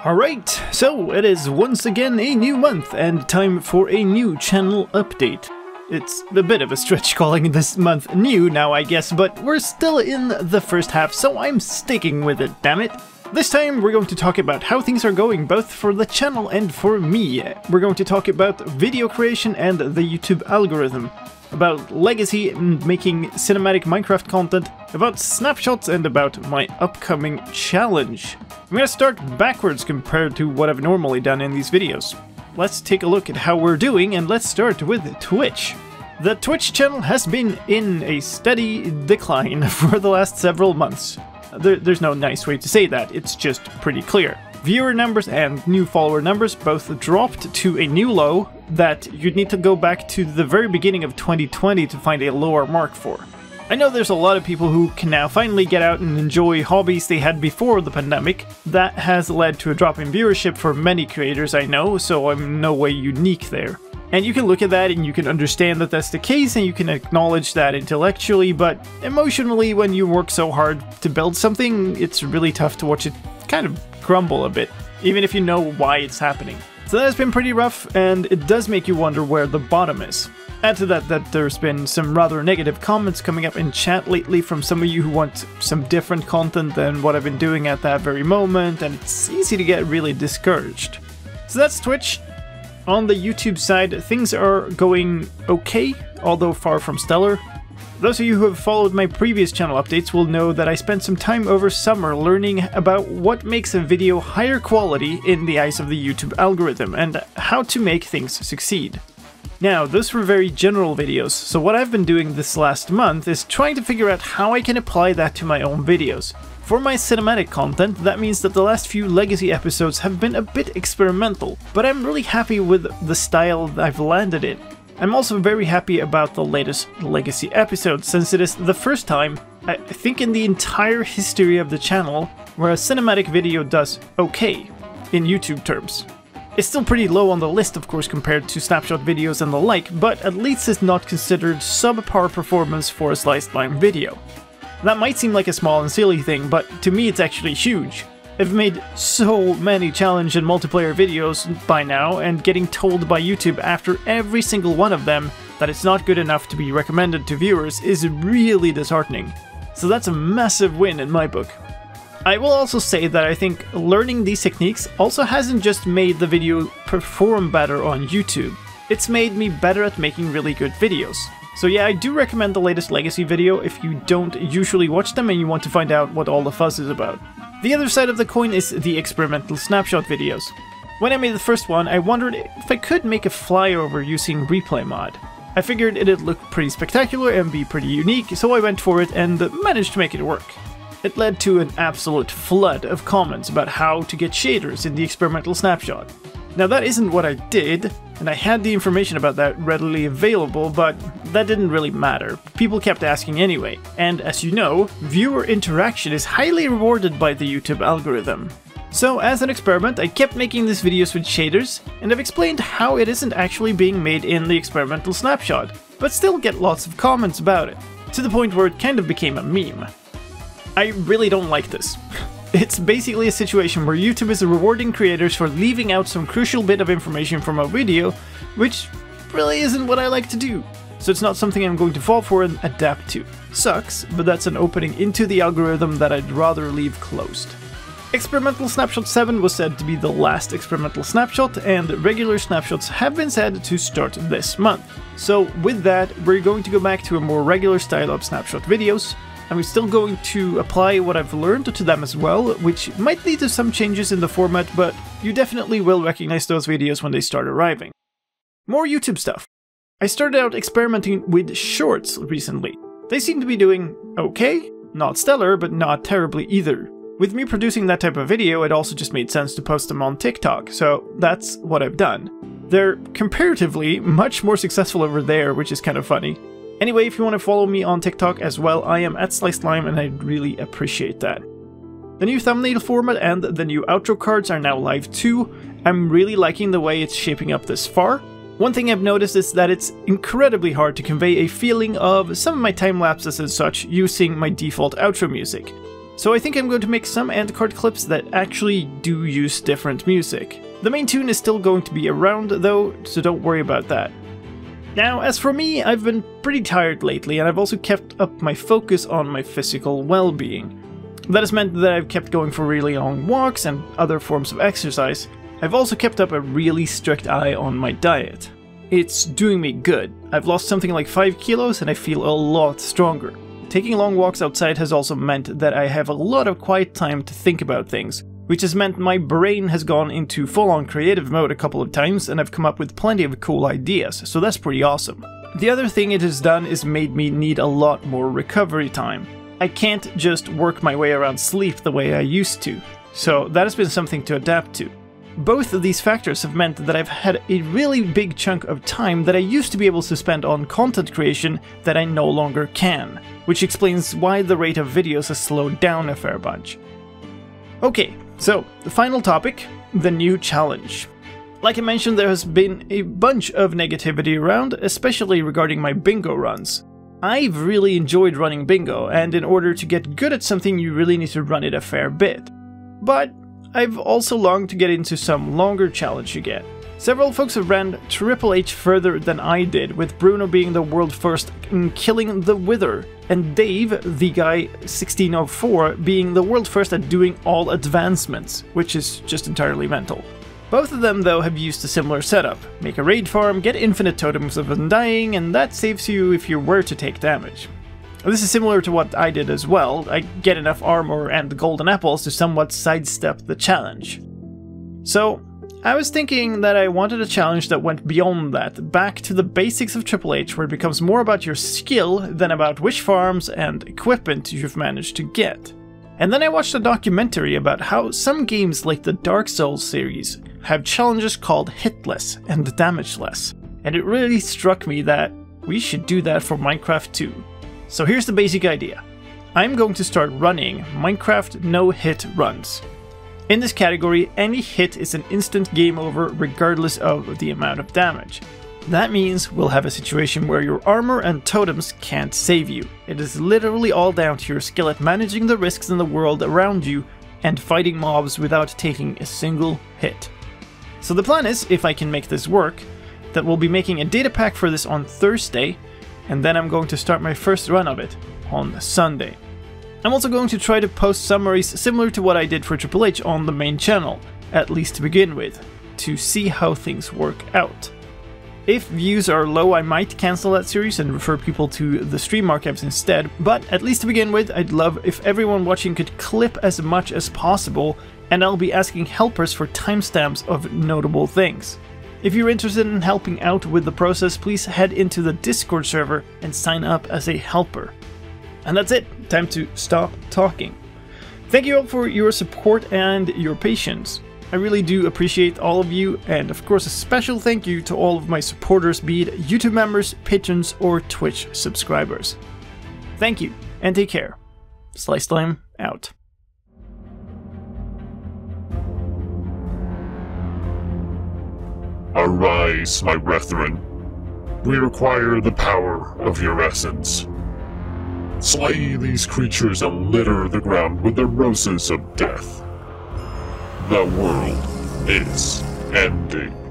Alright, so it is once again a new month and time for a new channel update. It's a bit of a stretch calling this month new now, I guess, but we're still in the first half, so I'm sticking with it, damn it. This time we're going to talk about how things are going both for the channel and for me. We're going to talk about video creation and the YouTube algorithm, about legacy and making cinematic Minecraft content, about snapshots, and about my upcoming challenge. I'm gonna start backwards compared to what I've normally done in these videos. Let's take a look at how we're doing, and let's start with Twitch. The Twitch channel has been in a steady decline for the last several months. There's no nice way to say that, it's just pretty clear. Viewer numbers and new follower numbers both dropped to a new low that you'd need to go back to the very beginning of 2020 to find a lower mark for. I know there's a lot of people who can now finally get out and enjoy hobbies they had before the pandemic. That has led to a drop in viewership for many creators I know, so I'm no way unique there. And you can look at that and you can understand that that's the case and you can acknowledge that intellectually, but emotionally when you work so hard to build something, it's really tough to watch it kind of crumble a bit, even if you know why it's happening. So that has been pretty rough, and it does make you wonder where the bottom is. Add to that there's been some rather negative comments coming up in chat lately from some of you who want some different content than what I've been doing at that very moment, and it's easy to get really discouraged. So that's Twitch. On the YouTube side, things are going okay, although far from stellar. Those of you who have followed my previous channel updates will know that I spent some time over summer learning about what makes a video higher quality in the eyes of the YouTube algorithm, and how to make things succeed. Now, those were very general videos, so what I've been doing this last month is trying to figure out how I can apply that to my own videos. For my cinematic content, that means that the last few legacy episodes have been a bit experimental, but I'm really happy with the style I've landed in. I'm also very happy about the latest legacy episode, since it is the first time, I think in the entire history of the channel, where a cinematic video does okay, in YouTube terms. It's still pretty low on the list, of course, compared to snapshot videos and the like, but at least it's not considered subpar performance for a slicedlime video. That might seem like a small and silly thing, but to me it's actually huge. I've made so many challenge and multiplayer videos by now, and getting told by YouTube after every single one of them that it's not good enough to be recommended to viewers is really disheartening. So that's a massive win in my book. I will also say that I think learning these techniques also hasn't just made the video perform better on YouTube, it's made me better at making really good videos. So yeah, I do recommend the latest legacy video if you don't usually watch them and you want to find out what all the fuss is about. The other side of the coin is the experimental snapshot videos. When I made the first one, I wondered if I could make a flyover using replay mod. I figured it'd look pretty spectacular and be pretty unique, so I went for it and managed to make it work. It led to an absolute flood of comments about how to get shaders in the experimental snapshot. Now that isn't what I did, and I had the information about that readily available, but that didn't really matter. People kept asking anyway, and as you know, viewer interaction is highly rewarded by the YouTube algorithm. So as an experiment, I kept making these videos with shaders, and I've explained how it isn't actually being made in the experimental snapshot, but still get lots of comments about it, to the point where it kind of became a meme. I really don't like this. It's basically a situation where YouTube is rewarding creators for leaving out some crucial bit of information from a video, which really isn't what I like to do. So it's not something I'm going to fall for and adapt to. Sucks, but that's an opening into the algorithm that I'd rather leave closed. Experimental Snapshot 7 was said to be the last experimental snapshot, and regular snapshots have been said to start this month. So with that, we're going to go back to a more regular style of snapshot videos. I'm still going to apply what I've learned to them as well, which might lead to some changes in the format, but you definitely will recognize those videos when they start arriving. More YouTube stuff. I started out experimenting with shorts recently. They seem to be doing okay, not stellar, but not terribly either. With me producing that type of video, it also just made sense to post them on TikTok, so that's what I've done. They're comparatively much more successful over there, which is kind of funny. Anyway, if you want to follow me on TikTok as well, I am at slicedlime and I'd really appreciate that. The new thumbnail format and the new outro cards are now live too. I'm really liking the way it's shaping up this far. One thing I've noticed is that it's incredibly hard to convey a feeling of some of my time lapses and such using my default outro music. So I think I'm going to make some end card clips that actually do use different music. The main tune is still going to be around though, so don't worry about that. Now, as for me, I've been pretty tired lately, and I've also kept up my focus on my physical well-being. That has meant that I've kept going for really long walks and other forms of exercise. I've also kept up a really strict eye on my diet. It's doing me good. I've lost something like 5 kilos and I feel a lot stronger. Taking long walks outside has also meant that I have a lot of quiet time to think about things, which has meant my brain has gone into full-on creative mode a couple of times and I've come up with plenty of cool ideas, so that's pretty awesome. The other thing it has done is made me need a lot more recovery time. I can't just work my way around sleep the way I used to, so that has been something to adapt to. Both of these factors have meant that I've had a really big chunk of time that I used to be able to spend on content creation that I no longer can, which explains why the rate of videos has slowed down a fair bunch. Okay, so the final topic, the new challenge. Like I mentioned, there has been a bunch of negativity around, especially regarding my bingo runs. I've really enjoyed running bingo, and in order to get good at something you really need to run it a fair bit. But I've also longed to get into some longer challenge again. Several folks have ran Triple H further than I did, with Bruno being the world first in killing the Wither, and Dave, the guy 1604, being the world first at doing all advancements, which is just entirely mental. Both of them though have used a similar setup. Make a raid farm, get infinite totems of undying, and that saves you if you were to take damage. This is similar to what I did as well. I get enough armor and golden apples to somewhat sidestep the challenge. So, I was thinking that I wanted a challenge that went beyond that, back to the basics of Triple H, where it becomes more about your skill than about which farms and equipment you've managed to get. And then I watched a documentary about how some games like the Dark Souls series have challenges called hitless and damageless, and it really struck me that we should do that for Minecraft too. So here's the basic idea. I'm going to start running Minecraft no-hit runs. In this category, any hit is an instant game over regardless of the amount of damage. That means we'll have a situation where your armor and totems can't save you. It is literally all down to your skill at managing the risks in the world around you and fighting mobs without taking a single hit. So the plan is, if I can make this work, that we'll be making a data pack for this on Thursday, and then I'm going to start my first run of it on Sunday. I'm also going to try to post summaries similar to what I did for Triple H on the main channel, at least to begin with, to see how things work out. If views are low, I might cancel that series and refer people to the stream archives instead, but at least to begin with, I'd love if everyone watching could clip as much as possible, and I'll be asking helpers for timestamps of notable things. If you're interested in helping out with the process, please head into the Discord server and sign up as a helper. And that's it, time to stop talking. Thank you all for your support and your patience. I really do appreciate all of you, and of course a special thank you to all of my supporters, be it YouTube members, patrons, or Twitch subscribers. Thank you, and take care. slicedlime out. Arise, my brethren. We require the power of your essence. Slay these creatures and litter the ground with the roses of death. The world is ending.